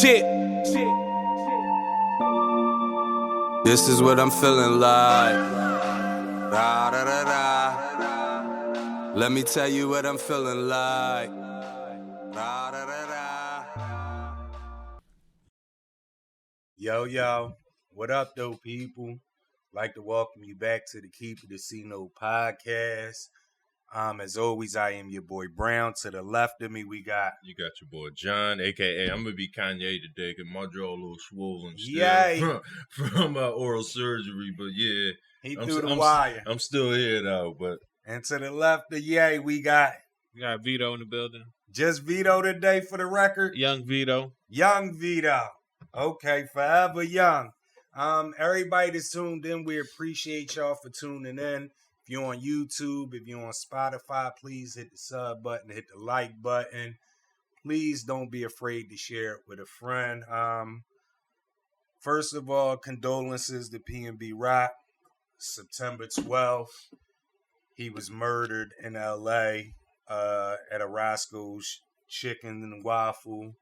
Shit. This is what I'm feeling like. Da, da, da, da. Let me tell you what I'm feeling like. Da, da, da, da. Yo, what up, though, people? Like to welcome you back to the Keep It a C-Note podcast. As always, I am your boy Brown. To the left of me, you got your boy John, aka I'm gonna be Kanye today because my jaw a little swollen still from oral surgery. But yeah, he threw the wire. I'm still here though. But and to the left of Ye, we got Vito in the building. Just Vito today for the record. Young Vito. Okay, forever young. Everybody that's tuned in, we appreciate y'all for tuning in. If you're on YouTube, if you're on Spotify, please hit the sub button, hit the like button. Please don't be afraid to share it with a friend. First of all, condolences to PNB Rock. September 12th, he was murdered in L.A. At a Roscoe's Chicken and Waffle.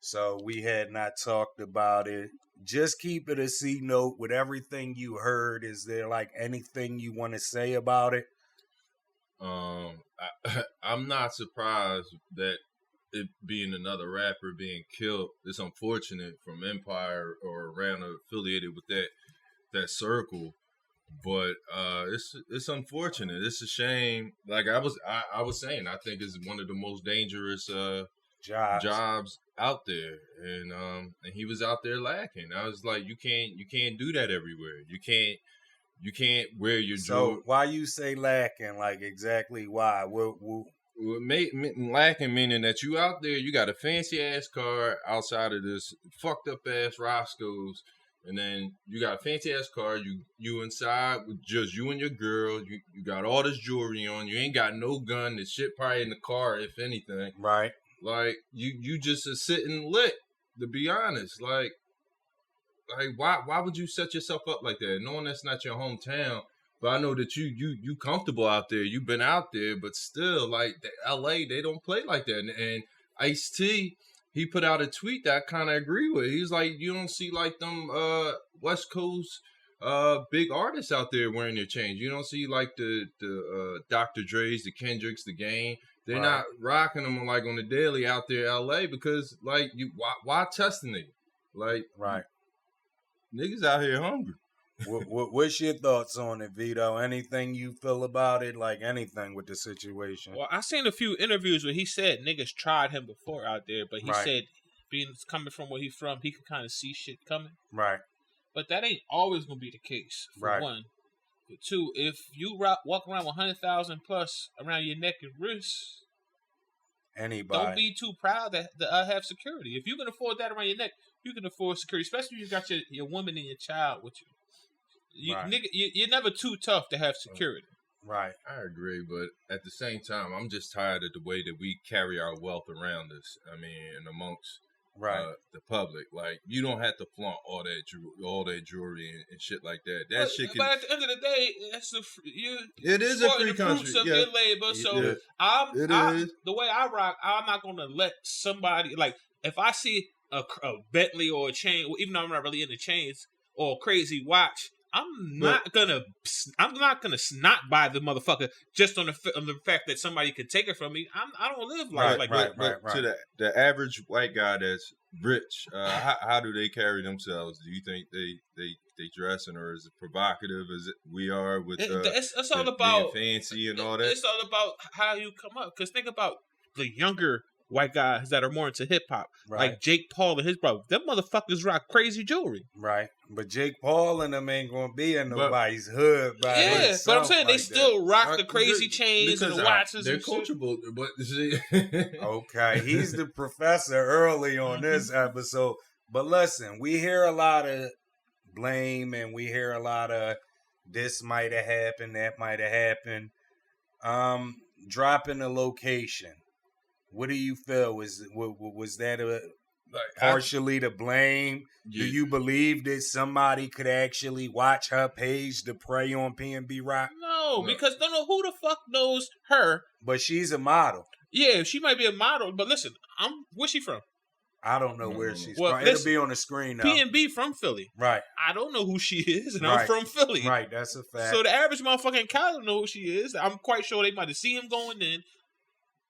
So we had not talked about it. Just keep it a C-note with everything you heard. Is there like anything you want to say about it? I'm not surprised that it being another rapper being killed. It's unfortunate from Empire or around affiliated with that circle. But it's unfortunate. It's a shame. Like I was saying, I think it's one of the most dangerous jobs out there, and he was out there lacking. I was like, you can't do that everywhere. You can't wear your jewelry. So why you say lacking? Like exactly why? Lacking meaning that you out there, you got a fancy ass car outside of this fucked up ass Roscoe's, and then you got a fancy ass car. You inside with just you and your girl. You got all this jewelry on. You ain't got no gun. The shit probably in the car, if anything. Right. Like you just are sitting lit, to be honest. Like why would you set yourself up like that? Knowing that's not your hometown, but I know that you comfortable out there. You've been out there, but still, like LA, they don't play like that. And Ice-T, he put out a tweet that I kind of agree with. He's like, you don't see like them West Coast big artists out there wearing their chains. You don't see like the Dr. Dre's, the Kendricks, the Game. They're not rocking them like on the daily out there in LA because like why testing it? Like niggas out here hungry. What's your thoughts on it, Vito? Anything you feel about it? Like anything with the situation? Well, I seen a few interviews where he said niggas tried him before out there, but he said coming from where he's from, he can kind of see shit coming. Right. But that ain't always gonna be the case. For one. But two, if you walk around with 100,000 plus around your neck and wrists, anybody don't be too proud to have security. If you can afford that around your neck, you can afford security, especially if you got your woman and your child with you. Nigga, you're never too tough to have security. Right. I agree, but at the same time, I'm just tired of the way that we carry our wealth around us. I mean, and amongst the public, like you don't have to flaunt all that jewelry and shit like that. But at the end of the day, it is a free country. Of your labor. So the way I rock, I'm not gonna let somebody like if I see a Bentley or a chain, even though I'm not really into chains or a crazy watch. I'm not gonna not buy the motherfucker just on the fact that somebody could take it from me. I don't live like that. But to the average white guy that's rich, how do they carry themselves? Do you think they dressing, or is it provocative as we are with it's all about being fancy and all that? It's all about how you come up. Because think about the younger white guys that are more into hip hop, like Jake Paul and his brother. Them motherfuckers rock crazy jewelry, right? But Jake Paul and them ain't gonna be in nobody's hood. But I'm saying they still rock the crazy chains and the watches. They're coachable, but okay, he's the professor early on this episode. But listen, we hear a lot of blame and we hear a lot of this might have happened, that might have happened. Dropping the location. What do you feel? Was that partially to blame? Yeah. Do you believe that somebody could actually watch her page to prey on PNB Rock? No, because don't know who the fuck knows her. But she's a model. Yeah, she might be a model. But listen, where's she from? I don't know where she's well, from. It'll be on the screen now. PNB from Philly. Right. I don't know who she is, and I'm from Philly. Right, that's a fact. So the average motherfucker in Cali don't know who she is. I'm quite sure they might have seen him going in.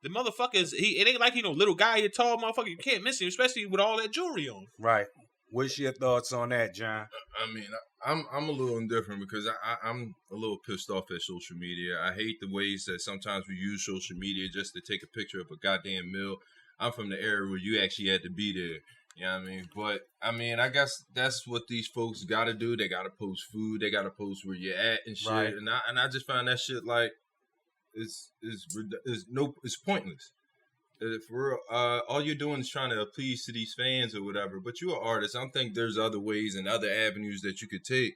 The motherfuckers, it ain't like he no little guy, he a tall motherfucker. You can't miss him, especially with all that jewelry on. Right. What's your thoughts on that, John? I mean, I'm a little indifferent because I'm a little pissed off at social media. I hate the ways that sometimes we use social media just to take a picture of a goddamn meal. I'm from the area where you actually had to be there. You know what I mean? But, I mean, I guess that's what these folks got to do. They got to post food. They got to post where you're at and shit. Right. And I just find that shit, like, it's pointless. For real, all you're doing is trying to appease to these fans or whatever. But you're an artist. I think there's other ways and other avenues that you could take.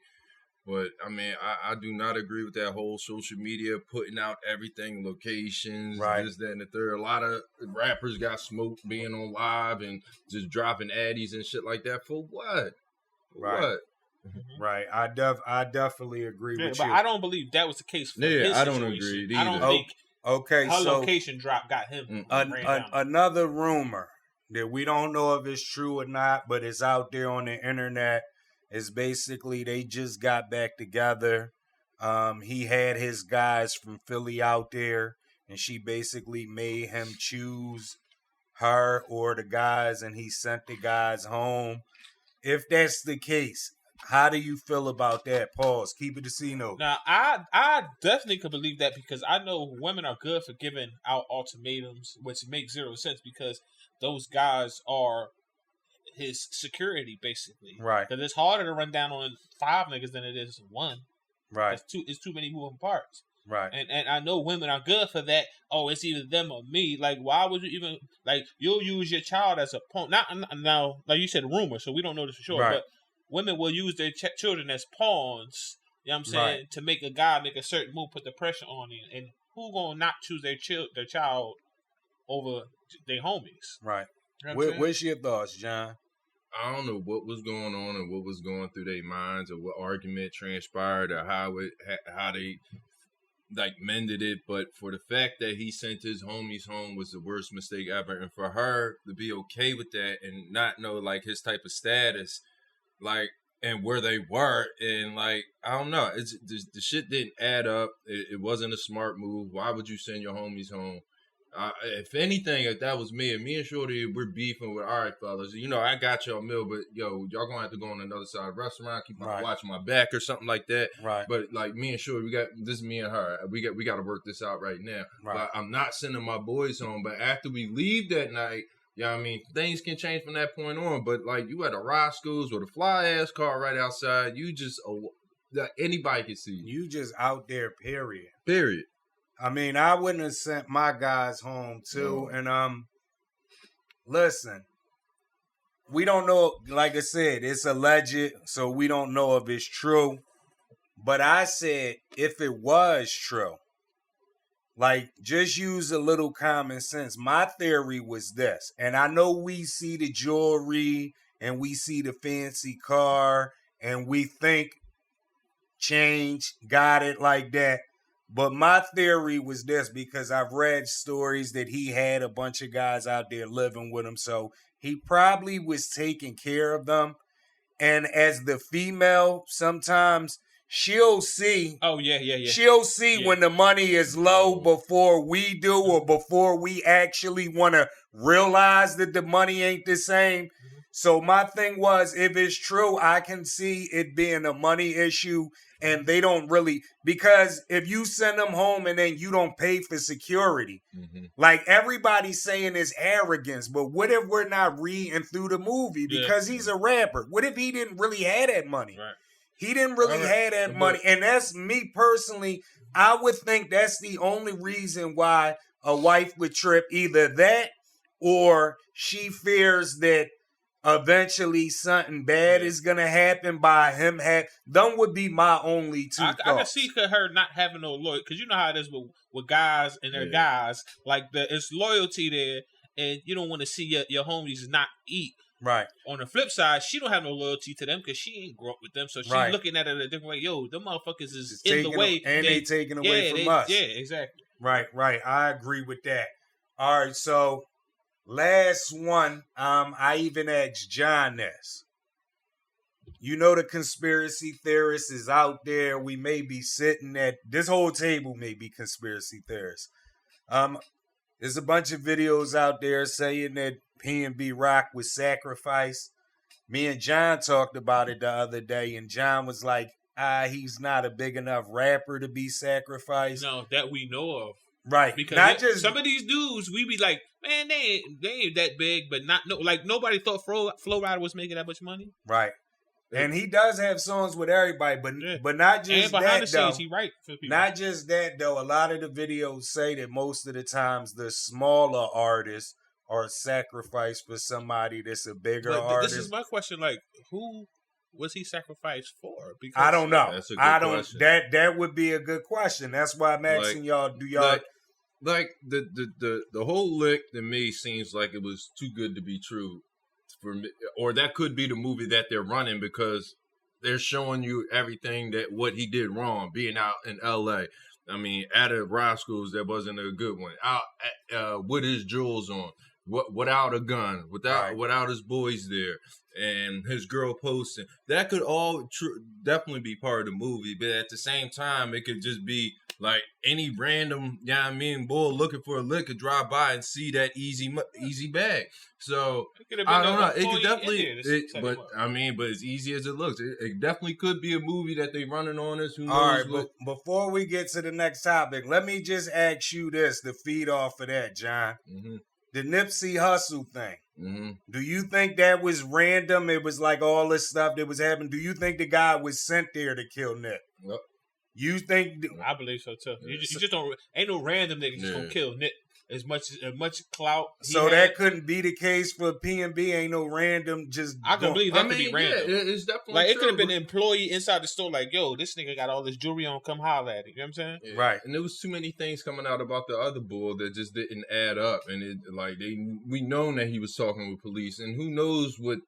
But, I mean, I do not agree with that whole social media putting out everything, locations, this, that, and the third. A lot of rappers got smoked being on live and just dropping addies and shit like that. For what? What? Right. I definitely agree with you. But I don't believe that was the case for his I situation. don't agree either. I don't think her so location drop got him. Another rumor that we don't know if it's true or not, but it's out there on the internet, is basically they just got back together. He had his guys from Philly out there, and she basically made him choose her or the guys, and he sent the guys home. If that's the case, how do you feel about that? Pause. Keep it to C-note. Now, I definitely could believe that because I know women are good for giving out ultimatums, which makes zero sense because those guys are his security, basically. Right. Because it's harder to run down on 5 niggas than it is 1. Right. It's too many moving parts. Right. And I know women are good for that. Oh, it's either them or me. Like, why would you even, like, you'll use your child as a pawn. Now, like you said, rumor, so we don't know this for sure. Right. But women will use their children as pawns, you know what I'm saying, to make a guy make a certain move, put the pressure on him. And who gonna not choose their child over their homies? Right. You know What's your thoughts, John? I don't know what was going on and what was going through their minds or what argument transpired or how they like mended it, but for the fact that he sent his homies home was the worst mistake ever, and for her to be okay with that and not know like his type of status, like, and where they were, and like, I don't know, it's the shit didn't add up. It wasn't a smart move. Why would you send your homies home? If anything, if that was me and Shorty, we're beefing with, all right, fellas, you know, I got y'all meal, but yo, y'all gonna have to go on another side of the restaurant, keep watching my back or something like that. Right. But like me and Shorty, this is me and her. We got to work this out right now. Right. But I'm not sending my boys home. But after we leave that night, you know what I mean, things can change from that point on. But like, you at a Roscoe's with a fly ass car right outside, you just anybody can see you. You just out there, period. Period. I mean, I wouldn't have sent my guys home too. And listen, we don't know. Like I said, it's alleged, so we don't know if it's true. But I said, if it was true, like, just use a little common sense. My theory was this, and I know we see the jewelry and we see the fancy car and we think change, got it like that. But my theory was this, because I've read stories that he had a bunch of guys out there living with him. So he probably was taking care of them. And as the female, sometimes she'll see. Oh, yeah. She'll see when the money is low before we do, or before we actually want to realize that the money ain't the same. So my thing was, if it's true, I can see it being a money issue. And they don't really, because if you send them home and then you don't pay for security, like everybody's saying is arrogance, but what if we're not reading through the movie because he's a rapper? What if he didn't really have that money? Right. He didn't really have that money. And that's me personally. I would think that's the only reason why a wife would trip, either that or she fears that eventually something bad is gonna happen by him. Them would be my only two thoughts. I can see her not having no loyalty, because you know how it is with guys and their guys. Like, it's loyalty there, and you don't want to see your homies not eat. Right. On the flip side, she don't have no loyalty to them because she ain't grew up with them, so she's looking at it a different way. Yo, them motherfuckers is in the way, and they taking away from us. Yeah, exactly. Right. I agree with that. All right, so last one, I even asked John this. You know the conspiracy theorists is out there. We may be sitting at this whole table may be conspiracy theorists. There's a bunch of videos out there saying that PNB Rock was sacrificed. Me and John talked about it the other day, and John was like, he's not a big enough rapper to be sacrificed. No, that we know of. Right. Because not just some of these dudes, we be like, man, they ain't that big, but like nobody thought Flo Rida was making that much money. Right. And he does have songs with everybody, but not just and behind that, the though. scenes, he write for people. Not just that, though. A lot of the videos say that most of the times the smaller artists are sacrificed for somebody that's a bigger artist. This is my question: like, who was he sacrificed for? Because I don't know. That's a good question. That would be a good question. That's why I'm asking y'all. Do y'all like the whole lick to me seems like it was too good to be true. For me, or that could be the movie that they're running because they're showing you everything that what he did wrong being out in LA. I mean, at a Roscoe's, that wasn't a good one. Out with his jewels on, without a gun, without his boys there, and his girl posting. That could all definitely be part of the movie, but at the same time, it could just be like any random, bull looking for a lick could drive by and see that easy bag. So I don't know. It could definitely, but as easy as it looks, it definitely could be a movie that they running on us. Who knows? All right, but before we get to the next topic, let me just ask you this to feed off of that, John. Mm-hmm. The Nipsey Hussle thing. Mm-hmm. Do you think that was random? It was like all this stuff that was happening. Do you think the guy was sent there to kill Nip? Yep. You think? I believe so too. You just don't. Ain't no random nigga just gonna kill Nip. As much clout. So that couldn't be the case for PNB. Ain't no random. Just I can believe that could be random. Yeah, it's definitely like true. it could have been an employee inside the store. Like, yo, this nigga got all this jewelry on. Come holler at it. You know what I'm saying? Yeah. Right. And there was too many things coming out about the other bull that just didn't add up. And we known that he was talking with police, and who knows what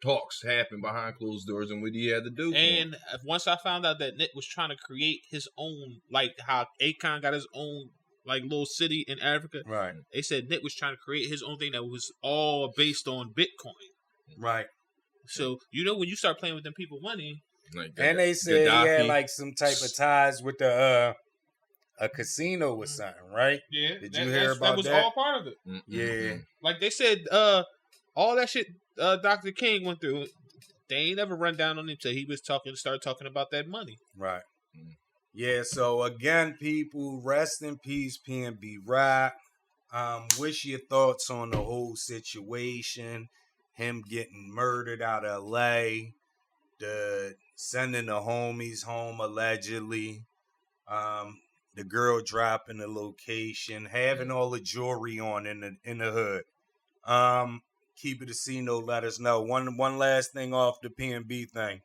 talks happened behind closed doors and what he had to do. And once I found out that Nick was trying to create his own, like how Akon got his own. Like little city in Africa, right? They said Nick was trying to create his own thing that was all based on Bitcoin, right? So when you start playing with them people money, and they said he had like some type of ties with the a casino or something, right? Yeah, did you hear about that? That was all part of it. Mm-hmm. Yeah, like they said, all that shit Dr. King went through. They ain't ever run down on him till he was started talking about that money, right? Mm-hmm. Yeah, so again, people, rest in peace, PNB Rock. Wish your thoughts on the whole situation. Him getting murdered out of LA. The sending the homies home allegedly. The girl dropping the location. Having all the jewelry on in the hood. Keep it a C note, let us know. One last thing off the PNB thing.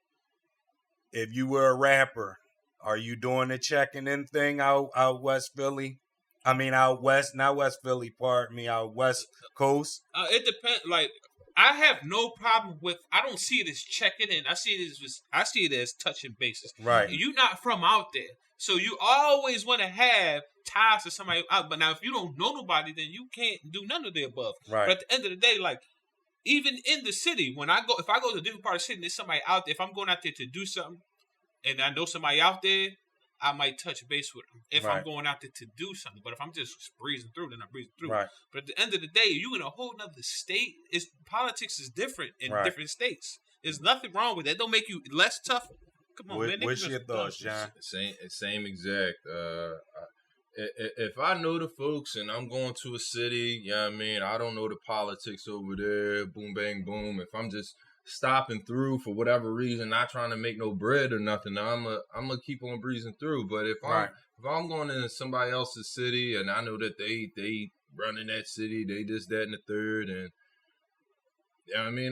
If you were a rapper, are you doing the checking in thing out West Philly? I mean, out West, not West Philly, pardon me, out West Coast? It depends. Like, I have no problem with, I don't see it as checking in. I see it as touching bases. Right. You're not from out there. So you always want to have ties to somebody out. But now, if you don't know nobody, then you can't do none of the above. Right. But at the end of the day, like, even in the city, if I go to a different part of the city and there's somebody out there, if I'm going out there to do something, and I know somebody out there, I might touch base with them if I'm going out there to do something. But if I'm just breezing through, then I'm breezing through. Right. But at the end of the day, you in a whole nother state. Politics is different in different states. There's nothing wrong with that. Don't make you less tough. Come on, man. What's your thoughts, John? Same exact. If I know the folks and I'm going to a city, I don't know the politics over there. Boom, bang, boom. If I'm just stopping through for whatever reason, not trying to make no bread or nothing, I'm gonna keep on breezing through. But if I'm going into somebody else's city and I know that they run in that city, they this, that, and the third, and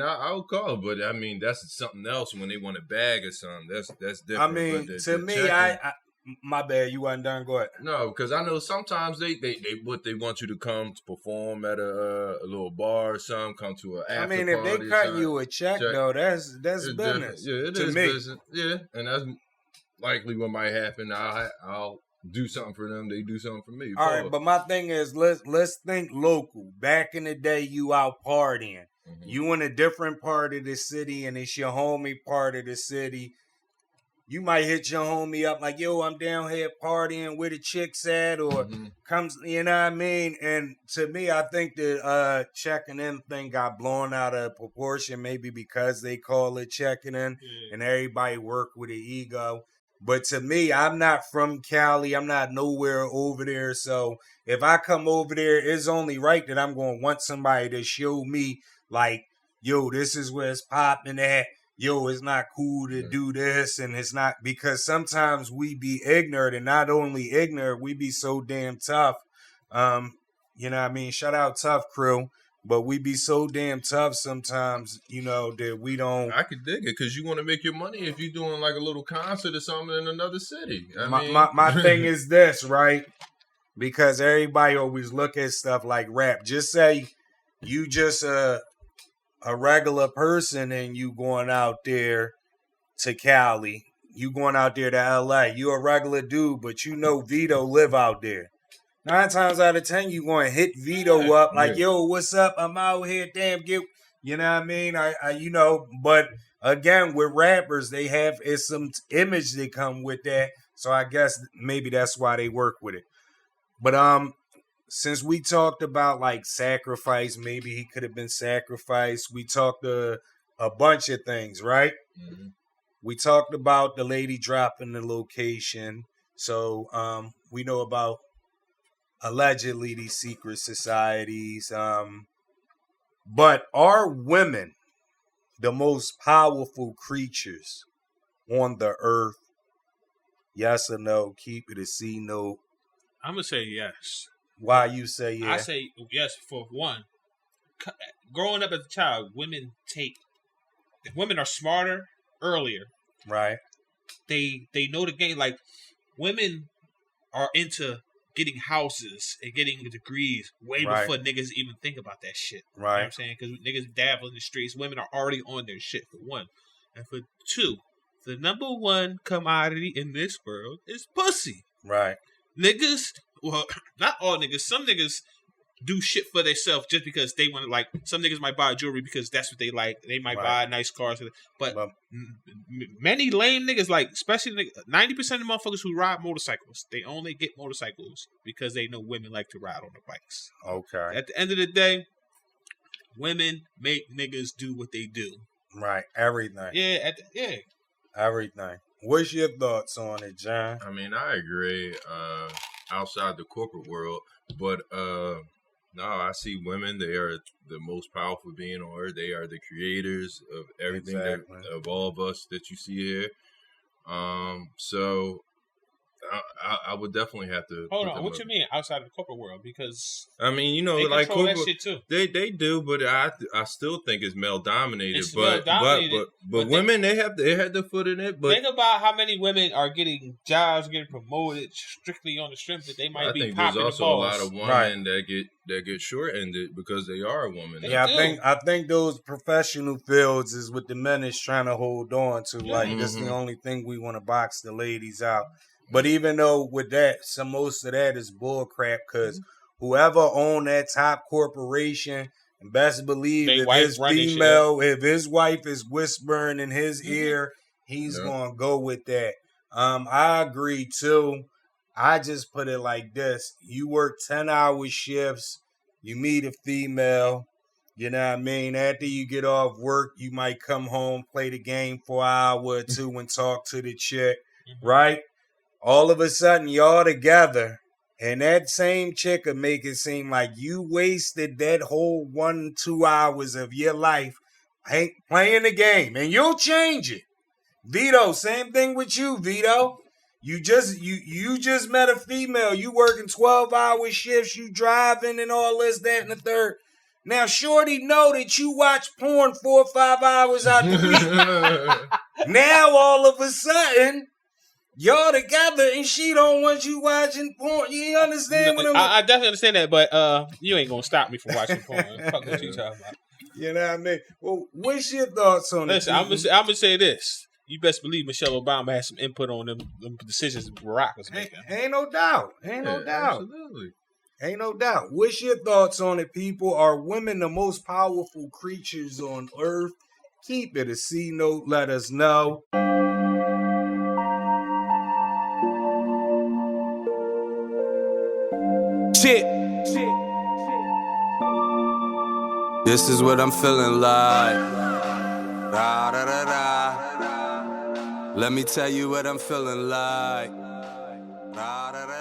I'll call. But that's something else when they want a bag or something. That's different. To me, I my bad, you wasn't done. Go ahead. No, because I know sometimes they want you to come to perform at a little bar or something, come to an after party. If they cut you a check though, that's business. Yeah, it is business. Yeah, and that's likely what might happen. I'll do something for them, they do something for me. All right, but my thing is, let's think local. Back in the day, you out partying. Mm-hmm. You in a different part of the city, and it's your homie part of the city. You might hit your homie up like, yo, I'm down here partying where the chicks at, or comes, you know what I mean? And to me, I think the checking in thing got blown out of proportion, maybe because they call it checking in, and everybody work with an ego. But to me, I'm not from Cali. I'm not nowhere over there. So if I come over there, it's only right that I'm going to want somebody to show me, like, yo, this is where it's popping at. Yo, it's not cool to do this, and it's not, because sometimes we be ignorant, and not only ignorant, we be so damn tough. You know what I mean? Shout out Tough Crew, but we be so damn tough sometimes, you know, that we don't. I could dig it, because you want to make your money if you're doing like a little concert or something in another city. My thing is this, right? Because everybody always look at stuff like rap. Just say you just a regular person and you going out there to Cali, you going out there to LA, you a regular dude, but you know Vito live out there. 9 times out of 10, you going to hit Vito up like, yo, what's up? I'm out here, damn, you know what I mean? I you know, but again, with rappers, they have, it's some image that come with that. So I guess maybe that's why they work with it. But since we talked about like sacrifice, maybe he could have been sacrificed. We talked a bunch of things, right? Mm-hmm. We talked about the lady dropping the location. So we know about allegedly these secret societies. But are women the most powerful creatures on the earth? Yes or no? Keep it a C note. I'm going to say yes. Why you say yeah? I say yes for one. Growing up as a child, women are smarter earlier. Right. They know the game. Like, women are into getting houses and getting degrees way before niggas even think about that shit. Right. You know what I'm saying? Because niggas dabble in the streets. Women are already on their shit, for one. And for two, the number one commodity in this world is pussy. Right. Niggas, well, not all niggas. Some niggas do shit for themselves just because they want to. Like, some niggas might buy jewelry because that's what they like. They might buy nice cars. But many lame niggas, like, especially 90% of the motherfuckers who ride motorcycles, they only get motorcycles because they know women like to ride on the bikes. Okay. At the end of the day, women make niggas do what they do. Right. Everything. Yeah. Everything. What's your thoughts on it, John? I mean, I agree. Outside the corporate world, but no, I see women. They are the most powerful being on earth. They are the creators of everything of all of us that you see here. So I would definitely have to. Hold on, what you mean outside of the corporate world? Because I mean, you know, they like corporate, that shit too. They do, but I still think it's male dominated. It's male dominated. But women, they had their foot in it. But think about how many women are getting jobs, getting promoted strictly on the strength that they might be popping the balls. I think there's also a lot of women that get short-ended because they are a woman. I think those professional fields is what the men is trying to hold on to. Like, that's the only thing we want to box the ladies out. But even though with that, most of that is bull crap, because whoever owned that top corporation, and best believe if his wife is whispering in his ear, he's going to go with that. I agree too. I just put it like this. You work 10-hour shifts, you meet a female, you know what I mean? After you get off work, you might come home, play the game for an hour or two and talk to the chick, right? All of a sudden, y'all together, and that same chick will make it seem like you wasted that whole 1-2 hours of your life playing the game, and you'll change it. Vito, same thing with you, Vito. You just met a female. You working 12-hour shifts. You driving and all this, that, and the third. Now, shorty know that you watch porn 4 or 5 hours out the week. Now, all of a sudden, y'all together and she don't want you watching porn. You understand what I definitely understand that, but you ain't gonna stop me from watching porn. Fuck what you talking about. You know what I mean? Well, what's your thoughts on this? Listen, I'm gonna say this. you best believe Michelle Obama had some input on them decisions Barack was making. Ain't no doubt. Ain't no doubt. Absolutely. Ain't no doubt. What's your thoughts on it, people? Are women the most powerful creatures on earth? Keep it a C note. Let us know. Shit. This is what I'm feeling like. Da, da, da, da. Let me tell you what I'm feeling like. Da, da, da.